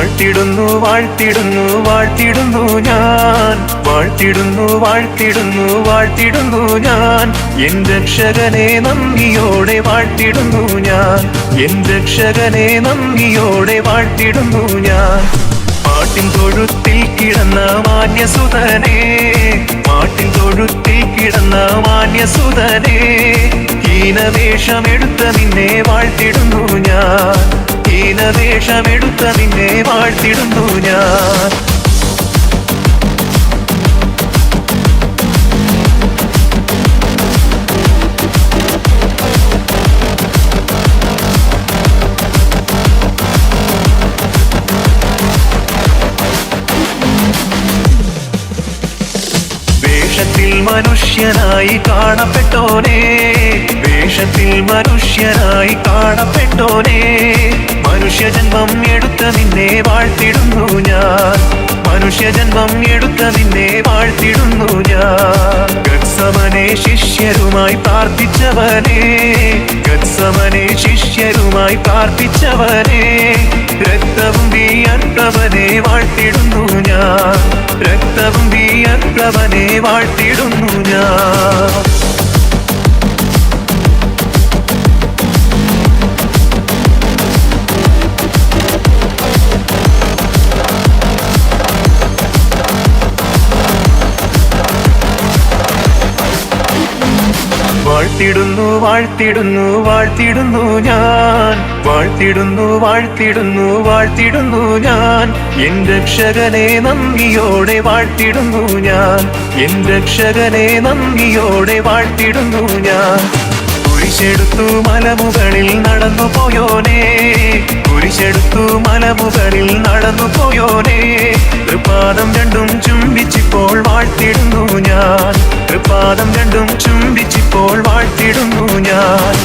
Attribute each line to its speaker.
Speaker 1: വാഴ്ത്തിടുന്നു വാഴ്ത്തിടുന്നു വാഴ്ത്തിടുന്നു ഞാൻ, വാഴ്ത്തിടുന്നു വാഴ്ത്തിടുന്നു വാഴ്ത്തിടുന്നു ഞാൻ, എൻ രക്ഷകനെ നന്ദിയോടെ വാഴ്ത്തിടുന്നു ഞാൻ, എൻ രക്ഷകനെ നന്ദിയോടെ വാഴ്ത്തിടുന്നു ഞാൻ. മാട്ടിൻ തൊഴുത്തിൽ കിടന്ന മാന്യസുതനെ, മാട്ടിൻ തൊഴുത്തിൽ കിടന്ന മാന്യസുതനെ, ഹീനവേഷമെടുത്ത നിന്നെ വാഴ്ത്തിടുന്നു ഞാൻ, ഹീനവേഷമെടുത്ത നിന്നെ വാഴ്ത്തിടുന്നു ഞാൻ. വേഷത്തിൽ മനുഷ്യനായി കാണപ്പെട്ടോനേ, വേഷത്തിൽ മനുഷ്യനായി കാണപ്പെട്ടോനേ, മനുഷ്യജന്മം എടുത്ത നിന്നെ വാഴ്ത്തിടുന്നു ഞാൻ, മനുഷ്യജന്മം എടുത്ത നിന്നെ വാഴ്ത്തിടുന്നു ഞാൻ. ഗത്സമനെ ശിഷ്യരുമായി പ്രാർത്ഥിച്ചവനെ, ഗത്സമനെ ശിഷ്യരുമായി പ്രാർത്ഥിച്ചവനെ, രക്തവും തീയൻപവനെ വാഴ്ത്തിടുന്നു ഞാൻ, രക്തവും തീയൻപവനെ വാഴ്ത്തിടുന്നു ഞാൻ. വാഴ്ത്തിടുന്നു വാഴ്ത്തിടുന്നു വാഴ്ത്തിടുന്നു ഞാൻ, വാഴ്ത്തിടുന്നു വാഴ്ത്തിടുന്നു വാഴ്ത്തിടുന്നു ഞാൻ, എൻ രക്ഷകനെ നന്ദിയോടെ വാഴ്ത്തിടുന്നു ഞാൻ, എൻ രക്ഷകനെ നന്ദിയോടെ വാഴ്ത്തിടുന്നു ഞാൻ. കുരിശെടുത്തു മലമുകളിൽ നടന്നു പോയോനേ, കുരിശെടുത്തു മലമുകളിൽ നടന്നു പോയോനേ, തൃപാദം രണ്ടും ചുംബിച്ചിപ്പോൾ വാഴ്ത്തിടുന്നു ഞാൻ, തൃപാദം രണ്ടും ചുംബിച്ചിപ്പോൾ വാഴ്ത്തിടുന്നു ഞാൻ.